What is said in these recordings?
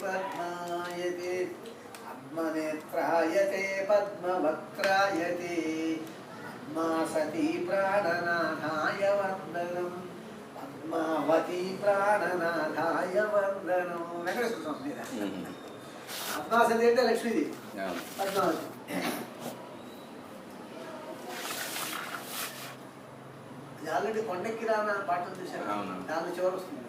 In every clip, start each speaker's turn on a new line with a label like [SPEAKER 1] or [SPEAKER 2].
[SPEAKER 1] పద్మాయతే పద్మనేత్రాయతే పద్మవక్త్రాయతే పద్మాసతి ప్రాణనాథాయ వందనం పద్మావతి ప్రాణనాథాయ వందనం. వెంకటేశ్వర స్వామి పద్మాసతి అంటే లక్ష్మీదేవి, పద్మావతి. ఆల్రెడీ కొండెక్కి రాన పాటలు చూశారు, దాని చివరి వస్తుంది.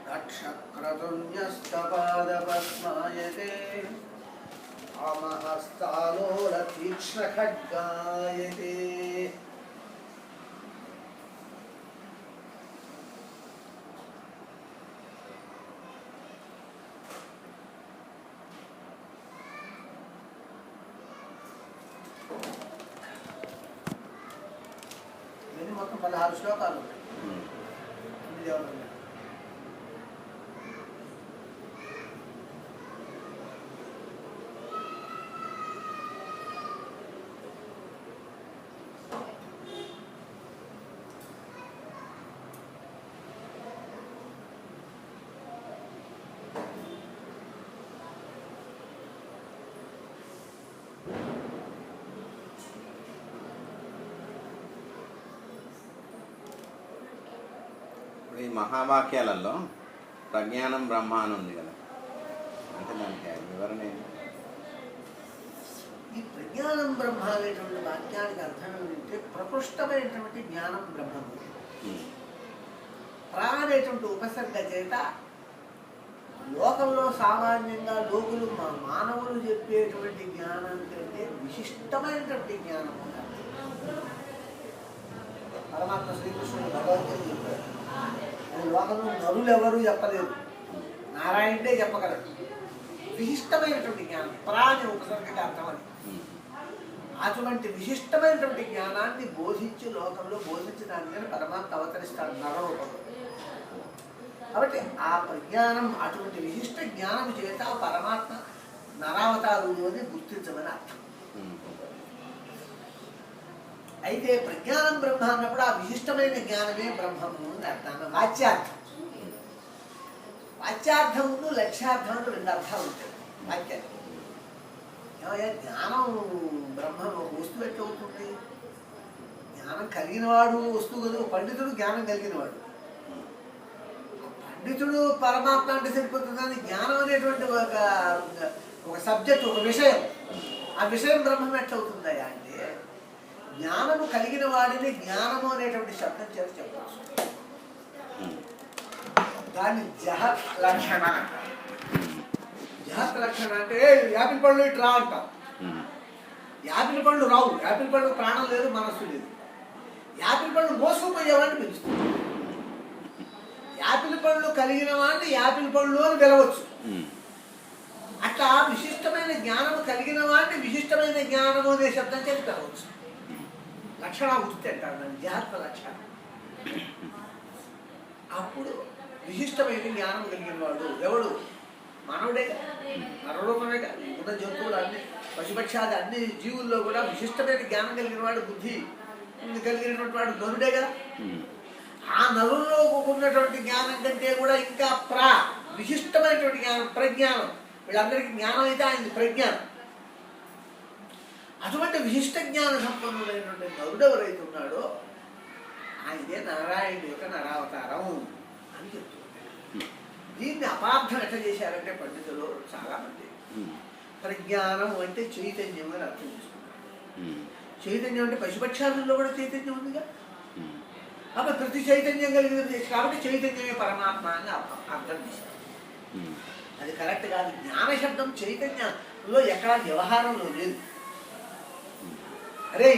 [SPEAKER 1] నక్షత్రతున్యస్తపాదపద్మాయతే ఆమహస్తాలోలతీక్ష్ణఖడ్గాయతే ఇవన్నీ మొత్తం 16 శ్లోకాలు ఉన్నాయి.
[SPEAKER 2] ఈ మహావాక్యాలలో ప్రజ్ఞానం బ్రహ్మ అని ఉంది కదా, అంటే దానికి వివరణ ఏంటి?
[SPEAKER 1] ఈ ప్రజ్ఞానం బ్రహ్మ అనేటువంటి వాక్యానికి అర్థం ఏంటంటే ప్రకృష్టమైనటువంటి జ్ఞానం బ్రహ్మము. ప్రా అనేటువంటి ఉపసర్గ చేత లోకంలో సామాన్యంగా లోకులు మానవులు చెప్పేటువంటి జ్ఞానం కంటే విశిష్టమైనటువంటి జ్ఞానం. పరమాత్మ శ్రీకృష్ణుడు భగవద్గీత చెప్పారు, లోకంలో నరులు ఎవరు చెప్పలేదు, నారాయణుడే చెప్పగలరు. విశిష్టమైనటువంటి జ్ఞానం ప్రా అనే ఉపసర్గకి అర్థం అది. అటువంటి విశిష్టమైనటువంటి జ్ఞానాన్ని బోధించి లోకంలో బోధించడానికని పరమాత్మ అవతరిస్తాడు నరరూపంలో. కాబట్టి ఆ ప్రజ్ఞానం అటువంటి విశిష్ట జ్ఞానం చేత పరమాత్మ నరావతారుడు అని గుర్తించమని అర్థం. అయితే ప్రజ్ఞానం బ్రహ్మ అన్నప్పుడు ఆ విశిష్టమైన జ్ఞానమే బ్రహ్మము అని అర్థాన్ని వాచ్యార్థం. వాచ్యార్థమును లక్ష్యార్థమును 2 అర్థాలు ఉంటాయి వాక్యానికి. జ్ఞానం బ్రహ్మ ఒక వస్తువు ఎట్లా అవుతుంది? జ్ఞానం కలిగిన వాడు వస్తువు కదా, పండితుడు జ్ఞానం కలిగిన వాడు. పండితుడు పరమాత్మ అంటే సరిపోతుంది, కానీ జ్ఞానం అనేటువంటి ఒక సబ్జెక్ట్, ఒక విషయం, ఆ విషయం బ్రహ్మం ఎట్లవుతుందా అంటే జ్ఞానము కలిగిన వాడిని జ్ఞానము అనేటువంటి శబ్దం చేత చెప్పచ్చు. దాన్ని జహత్ లక్షణ. జహత్ లక్షణ అంటే యాపిల్ పళ్ళు ఇటు రా అంటాం. యాపిల్ పళ్ళు రావు, యాపిల్ పళ్ళు ప్రాణం లేదు, మనస్సు లేదు. యాపిల్ పళ్ళు మోసుకుపోయేవాడిని పిలుస్తుంది. యాపిల్ పళ్ళు కలిగిన వాడిని యాపిల్ పళ్ళు అని పిలవచ్చు. అట్లా విశిష్టమైన జ్ఞానము కలిగిన వాడిని విశిష్టమైన జ్ఞానము అనే శబ్దం చేసి పిలవచ్చు. లక్షణ వృత్తి అంటారు దాన్ని, జాగ్రత్త లక్షణ. అప్పుడు విశిష్టమైన జ్ఞానం కలిగిన వాడు ఎవడు? మానవుడే, నరరూపమేగా. ఉన్న జంతువులు అన్ని, పశుపక్షాది అన్ని జీవుల్లో కూడా విశిష్టమైన జ్ఞానం కలిగిన వాడు, బుద్ధి కలిగినటువంటి వాడు నరుడే కదా. ఆ నరుల్లో ఉన్నటువంటి జ్ఞానం కంటే కూడా ఇంకా విశిష్టమైనటువంటి జ్ఞానం ప్రజ్ఞానం. వీళ్ళందరికీ జ్ఞానం అయితే ఆయనది ప్రజ్ఞానం. అటువంటి విశిష్ట జ్ఞాన సంపన్నుడైనటువంటి నరుడు ఎవరైతే ఉన్నాడో ఆయనే నారాయణుడి యొక్క నరావతారం అని చెప్తున్నారు. దీన్ని అపార్థం ఎట్లా చేశారంటే పండితులు చాలామంది ప్రజ్ఞానం అంటే చైతన్యం అని అర్థం చేసుకున్నారు. చైతన్యం అంటే పశుపక్షాదుల్లో కూడా చైతన్యం ఉందిగా, కాబట్టి ప్రతి చైతన్యం కలిగినది కాబట్టి చైతన్యమే పరమాత్మ అని అర్థం చేశారు. అది కరెక్ట్ కాదు. జ్ఞాన శబ్దం చైతన్యంలో ఎక్కడా వ్యవహారంలో లేదు. అరే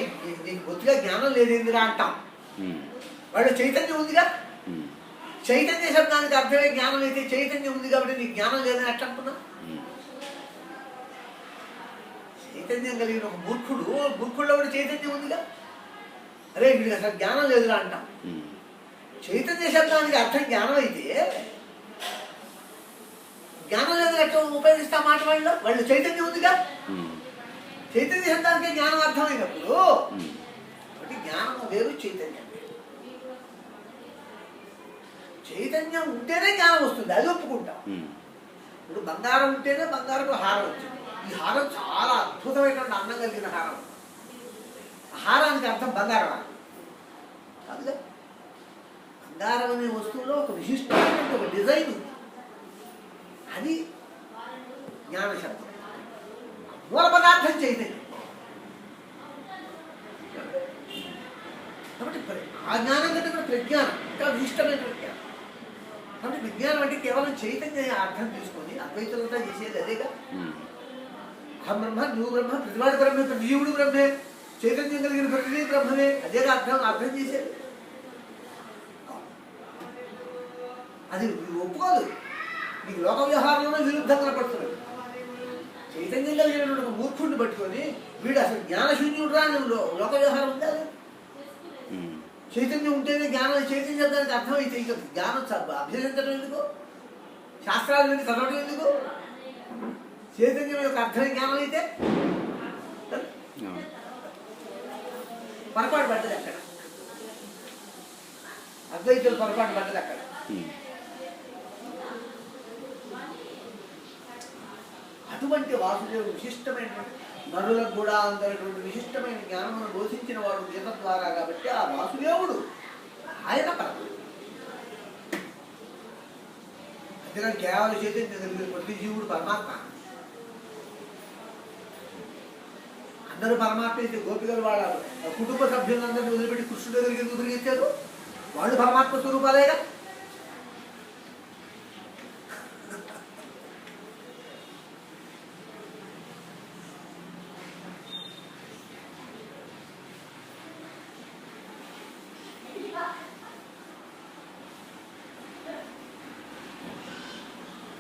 [SPEAKER 1] నీకు బొత్తిగా జ్ఞానం లేదేందిరా అంటాం, వాడు చైతన్యం ఉందిగా. చైతన్య శబ్దానికి అర్థమే జ్ఞానం అయితే చైతన్యం ఉంది కాబట్టి నీకు జ్ఞానం లేదని ఎట్లా అంటున్నా? చైతన్యం కలిగిన ఒక మూర్ఖుల్లో కూడా చైతన్యం ఉందిగా. అరే వీడికి అసలు జ్ఞానం లేదురా అంటాం. చైతన్య శబ్దానికి అర్థం జ్ఞానం అయితే జ్ఞానం లేదని ఎట్లా ఉపయోగిస్తా మాట వాళ్ళు చైతన్యం ఉందిగా. చైతన్య శబ్దానికి జ్ఞానం అర్థమైనప్పుడు జ్ఞానం వేరు, చైతన్యం వేరు. చైతన్యం ఉంటేనే జ్ఞానం వస్తుంది, అది ఒప్పుకుంటాం. ఇప్పుడు బంగారం ఉంటేనే బంగారంలో హారం వచ్చింది. ఈ హారం చాలా అద్భుతమైనటువంటి అందం కలిగిన హారం. హారానికి అర్థం బంగారం కాదుగా. బంగారం అనే వస్తువులో ఒక విశిష్టమైనటువంటి ఒక డిజైన్ ఉంది, అది జ్ఞాన శబ్దం. మూల పదార్థం చైతన్యం కాబట్టి ఆ జ్ఞానం కంటే కూడా ప్రజ్ఞానం ఇంకా విశిష్టమైనటువంటి జ్ఞానం. కాబట్టి విజ్ఞానం అంటే కేవలం చైతన్య అర్థం తీసుకొని అద్వైతులంతా చేసేది అదేగా. అహం బ్రహ్మ, నువ్వు బ్రహ్మ, ప్రతివాడు బ్రహ్మే, ప్రతి జీవుడు బ్రహ్మే, చైతన్యం కలిగిన ప్రతిదీ బ్రహ్మమే, అదేగా అర్థం చేసేది. అది ఒప్పుకోదు, నీకు లోక వ్యవహారంలోనే విరుద్ధంగా పడుతున్నది. చైతన్యం కలిగినటువంటి ఒక మూర్ఖుడిని పట్టుకొని వీడు అసలు జ్ఞానశూన్యుడు రా, నువ్వు లోక వ్యవహారం ఉందా? చైతన్యం ఉంటేనే జ్ఞానం, చైతన్యం దానికి అర్థమైతే ఇక జ్ఞానం అభ్యసించడం ఎందుకు, శాస్త్రాలు వెళ్ళి చదవడం ఎందుకు? చైతన్యం యొక్క అర్థం జ్ఞానం అయితే పొరపాటు పడ్డది అక్కడ, అద్వైతులు పొరపాటు పడ్డది అక్కడ. అటువంటి వాసుదేవుడు విశిష్టమైనటువంటి నరులకు కూడా అందరిటువంటి విశిష్టమైన జ్ఞానమును బోధించిన వాడు గీత ద్వారా. కాబట్టి ఆ వాసుదేవుడు ఆయన పరమ. అందుకని కేవలం చైతన్యం కలిగిన ప్రతి జీవుడు పరమాత్మ. అందరూ పరమాత్మ అయితే గోపికలు వాళ్ళ కుటుంబ సభ్యులందరినీ వదిలిపెట్టి కృష్ణుడి దగ్గరికి ఎందుకు తిరిగిచ్చారు? వాళ్ళు పరమాత్మ స్వరూపాలేగా.